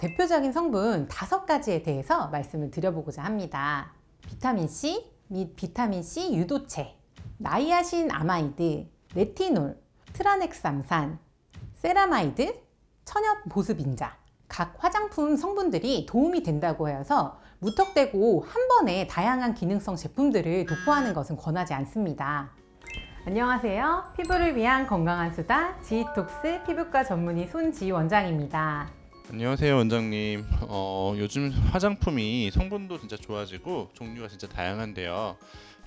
대표적인 성분 5가지에 대해서 말씀을 드려보고자 합니다. 비타민C 및 비타민C 유도체, 나이아신 아마이드, 레티놀, 트라넥삼산, 세라마이드, 천연 보습인자, 각 화장품 성분들이 도움이 된다고 해서 무턱대고 한 번에 다양한 기능성 제품들을 도포하는 것은 권하지 않습니다. 안녕하세요. 피부를 위한 건강한 수다 지톡스 피부과 전문의 손지희 원장입니다. 안녕하세요 원장님. 요즘 화장품이 성분도 진짜 좋아지고 종류가 진짜 다양한데요.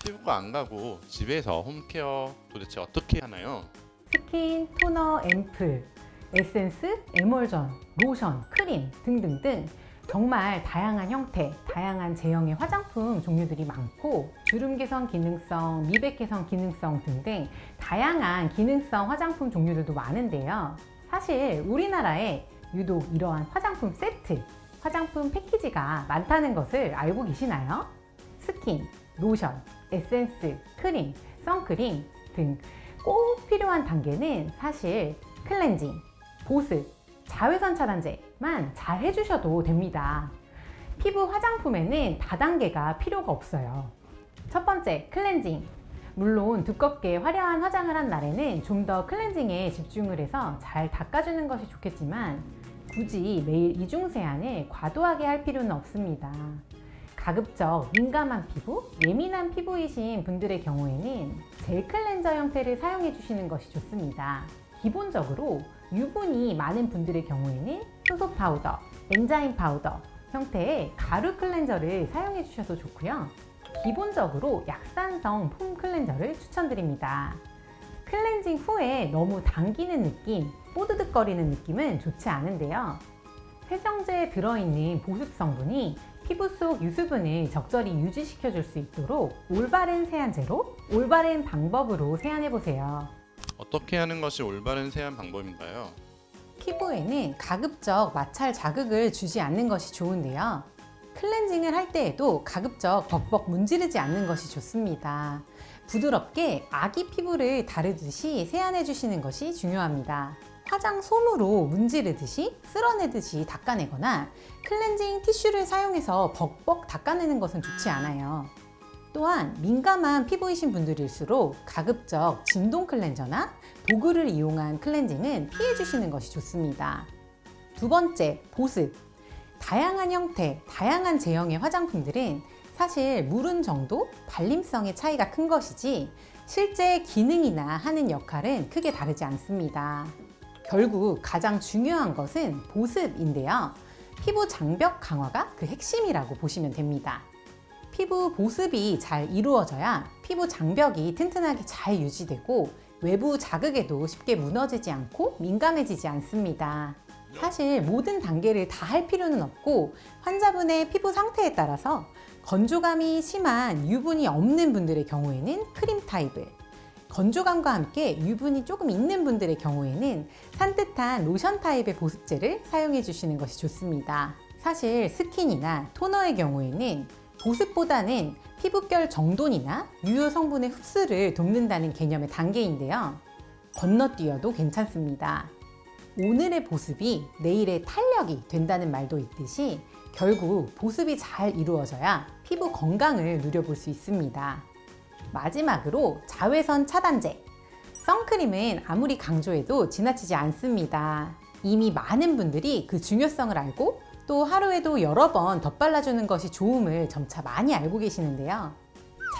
피부과 안 가고 집에서 홈케어 도대체 어떻게 하나요? 스킨, 토너, 앰플, 에센스, 에멀전, 로션, 크림 등등등 정말 다양한 형태, 다양한 제형의 화장품 종류들이 많고 주름 개선 기능성, 미백 개선 기능성 등등 다양한 기능성 화장품 종류들도 많은데요. 사실 우리나라에 유독 이러한 화장품 세트, 화장품 패키지가 많다는 것을 알고 계시나요? 스킨, 로션, 에센스, 크림, 선크림 등 꼭 필요한 단계는 사실 클렌징, 보습, 자외선 차단제만 잘 해주셔도 됩니다. 피부 화장품에는 다단계가 필요가 없어요. 첫 번째, 클렌징. 물론 두껍게 화려한 화장을 한 날에는 좀 더 클렌징에 집중을 해서 잘 닦아주는 것이 좋겠지만 굳이 매일 이중 세안을 과도하게 할 필요는 없습니다. 가급적 민감한 피부, 예민한 피부이신 분들의 경우에는 젤 클렌저 형태를 사용해 주시는 것이 좋습니다. 기본적으로 유분이 많은 분들의 경우에는 효소 파우더, 엔자임 파우더 형태의 가루 클렌저를 사용해 주셔도 좋고요. 기본적으로 약산성 폼 클렌저를 추천드립니다. 클렌징 후에 너무 당기는 느낌, 뽀드득거리는 느낌은 좋지 않은데요. 세정제에 들어있는 보습 성분이 피부 속 유수분을 적절히 유지시켜 줄 수 있도록 올바른 세안제로, 올바른 방법으로 세안해 보세요. 어떻게 하는 것이 올바른 세안 방법인가요? 피부에는 가급적 마찰 자극을 주지 않는 것이 좋은데요. 클렌징을 할 때에도 가급적 벅벅 문지르지 않는 것이 좋습니다. 부드럽게 아기 피부를 다루듯이 세안해 주시는 것이 중요합니다. 화장 솜으로 문지르듯이 쓸어내듯이 닦아내거나 클렌징 티슈를 사용해서 벅벅 닦아내는 것은 좋지 않아요. 또한 민감한 피부이신 분들일수록 가급적 진동 클렌저나 도구를 이용한 클렌징은 피해 주시는 것이 좋습니다. 두 번째, 보습. 다양한 형태, 다양한 제형의 화장품들은 사실 물은 정도, 발림성의 차이가 큰 것이지 실제 기능이나 하는 역할은 크게 다르지 않습니다. 결국 가장 중요한 것은 보습인데요. 피부 장벽 강화가 그 핵심이라고 보시면 됩니다. 피부 보습이 잘 이루어져야 피부 장벽이 튼튼하게 잘 유지되고 외부 자극에도 쉽게 무너지지 않고 민감해지지 않습니다. 사실 모든 단계를 다 할 필요는 없고 환자분의 피부 상태에 따라서 건조감이 심한 유분이 없는 분들의 경우에는 크림 타입을, 건조감과 함께 유분이 조금 있는 분들의 경우에는 산뜻한 로션 타입의 보습제를 사용해 주시는 것이 좋습니다. 사실 스킨이나 토너의 경우에는 보습보다는 피부결 정돈이나 유효 성분의 흡수를 돕는다는 개념의 단계인데요. 건너뛰어도 괜찮습니다. 오늘의 보습이 내일의 탄력이 된다는 말도 있듯이 결국 보습이 잘 이루어져야 피부 건강을 누려볼 수 있습니다. 마지막으로 자외선 차단제. 선크림은 아무리 강조해도 지나치지 않습니다. 이미 많은 분들이 그 중요성을 알고 또 하루에도 여러 번 덧발라주는 것이 좋음을 점차 많이 알고 계시는데요.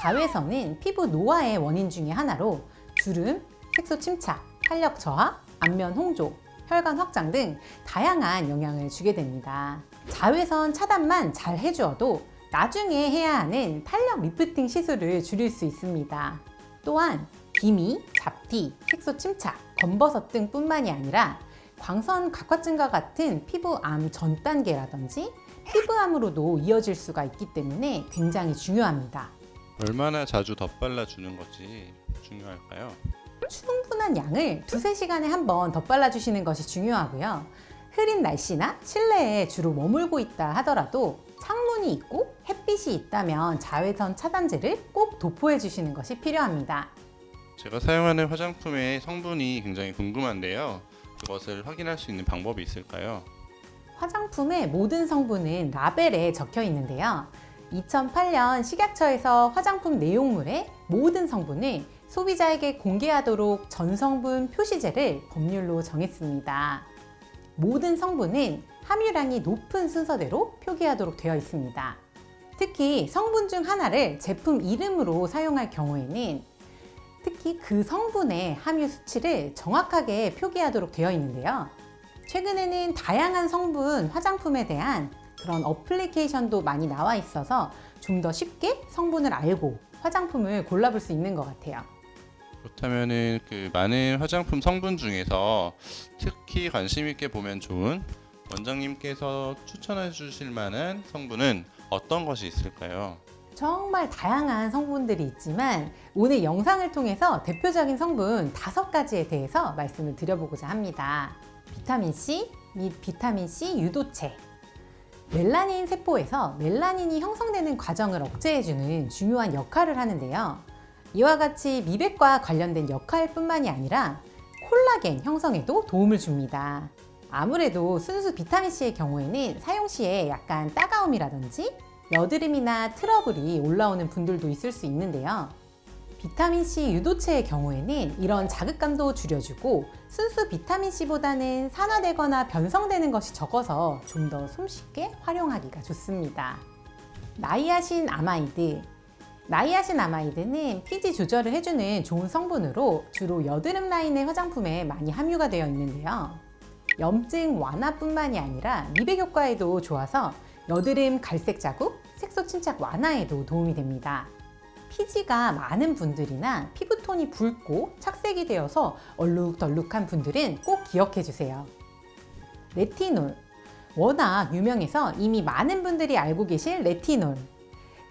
자외선은 피부 노화의 원인 중에 하나로 주름, 색소 침착, 탄력 저하, 안면 홍조, 혈관 확장 등 다양한 영향을 주게 됩니다. 자외선 차단만 잘 해주어도 나중에 해야 하는 탄력 리프팅 시술을 줄일 수 있습니다. 또한 기미, 잡티, 색소 침착, 검버섯 등뿐만이 아니라 광선 각화증과 같은 피부암 전 단계라든지 피부암으로도 이어질 수가 있기 때문에 굉장히 중요합니다. 얼마나 자주 덧발라 주는 것이 중요할까요? 충분한 양을 2~3시간에 한 번 덧발라 주시는 것이 중요하고요. 흐린 날씨나 실내에 주로 머물고 있다 하더라도 창문이 있고 햇빛이 있다면 자외선 차단제를 꼭 도포해 주시는 것이 필요합니다. 제가 사용하는 화장품의 성분이 굉장히 궁금한데요. 그것을 확인할 수 있는 방법이 있을까요? 화장품의 모든 성분은 라벨에 적혀 있는데요. 2008년 식약처에서 화장품 내용물의 모든 성분을 소비자에게 공개하도록 전성분 표시제를 법률로 정했습니다. 모든 성분은 함유량이 높은 순서대로 표기하도록 되어 있습니다. 특히 성분 중 하나를 제품 이름으로 사용할 경우에는 특히 그 성분의 함유 수치를 정확하게 표기하도록 되어 있는데요. 최근에는 다양한 성분 화장품에 대한 그런 어플리케이션도 많이 나와 있어서 좀 더 쉽게 성분을 알고 화장품을 골라볼 수 있는 것 같아요. 그렇다면은 그 많은 화장품 성분 중에서 특히 관심 있게 보면 좋은 원장님께서 추천해 주실 만한 성분은 어떤 것이 있을까요? 정말 다양한 성분들이 있지만 오늘 영상을 통해서 대표적인 성분 5가지에 대해서 말씀을 드려보고자 합니다. 비타민C 및 비타민C 유도체. 멜라닌 세포에서 멜라닌이 형성되는 과정을 억제해주는 중요한 역할을 하는데요. 이와 같이 미백과 관련된 역할뿐만이 아니라 콜라겐 형성에도 도움을 줍니다. 아무래도 순수 비타민C의 경우에는 사용 시에 약간 따가움이라든지 여드름이나 트러블이 올라오는 분들도 있을 수 있는데요. 비타민C 유도체의 경우에는 이런 자극감도 줄여주고 순수 비타민C보다는 산화되거나 변성되는 것이 적어서 좀 더 손쉽게 활용하기가 좋습니다. 나이아신 아마이드. 나이아신 아마이드는 피지 조절을 해주는 좋은 성분으로 주로 여드름 라인의 화장품에 많이 함유가 되어 있는데요. 염증 완화뿐만이 아니라 미백 효과에도 좋아서 여드름 갈색 자국, 색소 침착 완화에도 도움이 됩니다. 피지가 많은 분들이나 피부톤이 붉고 착색이 되어서 얼룩덜룩한 분들은 꼭 기억해 주세요. 레티놀. 워낙 유명해서 이미 많은 분들이 알고 계실 레티놀.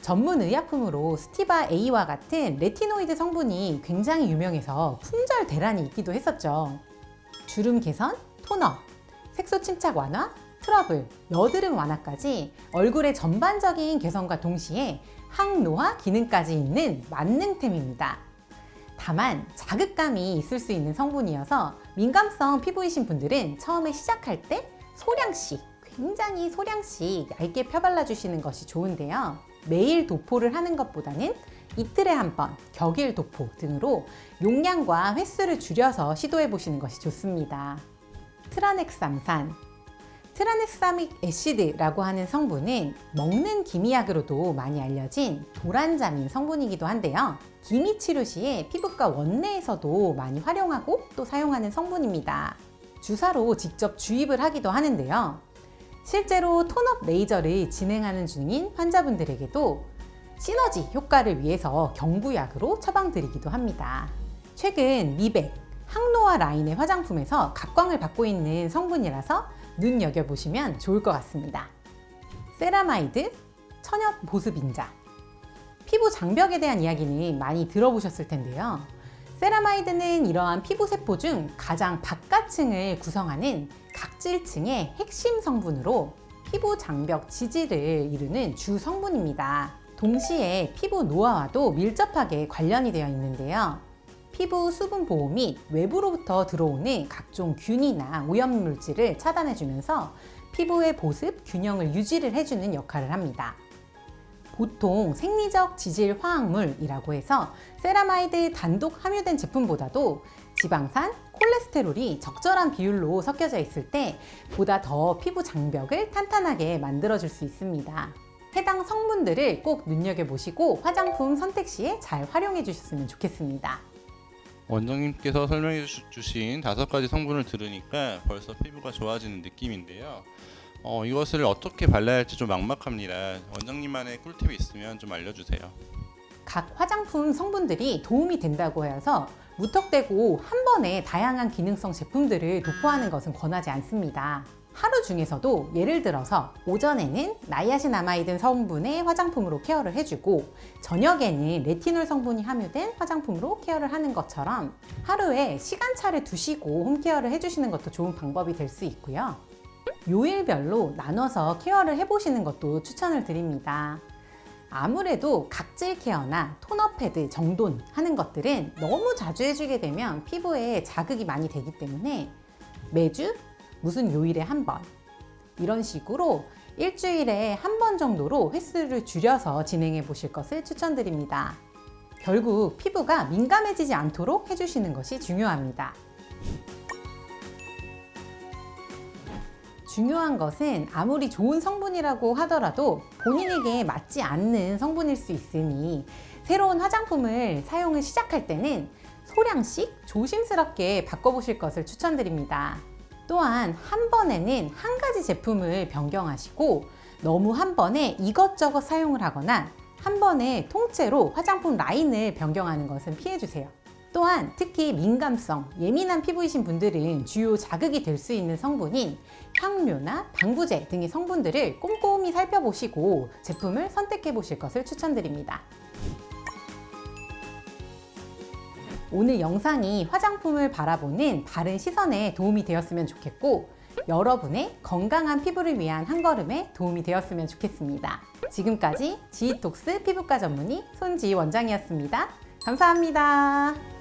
전문 의약품으로 스티바 A와 같은 레티노이드 성분이 굉장히 유명해서 품절 대란이 있기도 했었죠. 주름 개선, 톤업, 색소 침착 완화, 트러블, 여드름 완화까지 얼굴의 전반적인 개선과 동시에 항노화 기능까지 있는 만능템입니다. 다만 자극감이 있을 수 있는 성분이어서 민감성 피부이신 분들은 처음에 시작할 때 소량씩, 굉장히 소량씩 얇게 펴발라 주시는 것이 좋은데요. 매일 도포를 하는 것보다는 이틀에 한 번, 격일 도포 등으로 용량과 횟수를 줄여서 시도해 보시는 것이 좋습니다. 트라넥삼산. 트라넥사믹 애시드라고 하는 성분은 먹는 기미약으로도 많이 알려진 도란자민 성분이기도 한데요. 기미 치료 시에 피부과 원내에서도 많이 활용하고 또 사용하는 성분입니다. 주사로 직접 주입을 하기도 하는데요. 실제로 톤업 레이저를 진행하는 중인 환자분들에게도 시너지 효과를 위해서 경부약으로 처방드리기도 합니다. 최근 미백, 항노화 라인의 화장품에서 각광을 받고 있는 성분이라서 눈여겨보시면 좋을 것 같습니다. 세라마이드, 천연 보습 인자. 피부 장벽에 대한 이야기는 많이 들어보셨을 텐데요. 세라마이드는 이러한 피부세포 중 가장 바깥층을 구성하는 각질층의 핵심 성분으로 피부 장벽 지지를 이루는 주 성분입니다. 동시에 피부 노화와도 밀접하게 관련이 되어 있는데요. 피부 수분 보호 및 외부로부터 들어오는 각종 균이나 오염물질을 차단해주면서 피부의 보습, 균형을 유지를 해주는 역할을 합니다. 보통 생리적 지질 화학물이라고 해서 세라마이드 단독 함유된 제품보다도 지방산, 콜레스테롤이 적절한 비율로 섞여져 있을 때 보다 더 피부 장벽을 탄탄하게 만들어줄 수 있습니다. 해당 성분들을 꼭 눈여겨보시고 화장품 선택 시에 잘 활용해 주셨으면 좋겠습니다. 원장님께서 설명해 주신 5가지 성분을 들으니까 벌써 피부가 좋아지는 느낌인데요. 이것을 어떻게 발라야 할지 좀 막막합니다. 원장님만의 꿀팁이 있으면 좀 알려주세요. 각 화장품 성분들이 도움이 된다고 해서 무턱대고 한 번에 다양한 기능성 제품들을 도포하는 것은 권하지 않습니다. 하루 중에서도 예를 들어서 오전에는 나이아신아마이드 성분의 화장품으로 케어를 해주고 저녁에는 레티놀 성분이 함유된 화장품으로 케어를 하는 것처럼 하루에 시간차를 두시고 홈케어를 해주시는 것도 좋은 방법이 될 수 있고요. 요일별로 나눠서 케어를 해보시는 것도 추천을 드립니다. 아무래도 각질 케어나 톤업 패드 정돈 하는 것들은 너무 자주 해주게 되면 피부에 자극이 많이 되기 때문에 매주 무슨 요일에 한 번, 이런 식으로 일주일에 한 번 정도로 횟수를 줄여서 진행해 보실 것을 추천드립니다. 결국 피부가 민감해지지 않도록 해주시는 것이 중요합니다. 중요한 것은 아무리 좋은 성분이라고 하더라도 본인에게 맞지 않는 성분일 수 있으니 새로운 화장품을 사용을 시작할 때는 소량씩 조심스럽게 바꿔보실 것을 추천드립니다. 또한 한 번에는 한 가지 제품을 변경하시고 너무 한 번에 이것저것 사용을 하거나 한 번에 통째로 화장품 라인을 변경하는 것은 피해주세요. 또한 특히 민감성, 예민한 피부이신 분들은 주요 자극이 될 수 있는 성분인 향료나 방부제 등의 성분들을 꼼꼼히 살펴보시고 제품을 선택해 보실 것을 추천드립니다. 오늘 영상이 화장품을 바라보는 바른 시선에 도움이 되었으면 좋겠고 여러분의 건강한 피부를 위한 한 걸음에 도움이 되었으면 좋겠습니다. 지금까지 지이톡스 피부과 전문의 손지희 원장이었습니다. 감사합니다.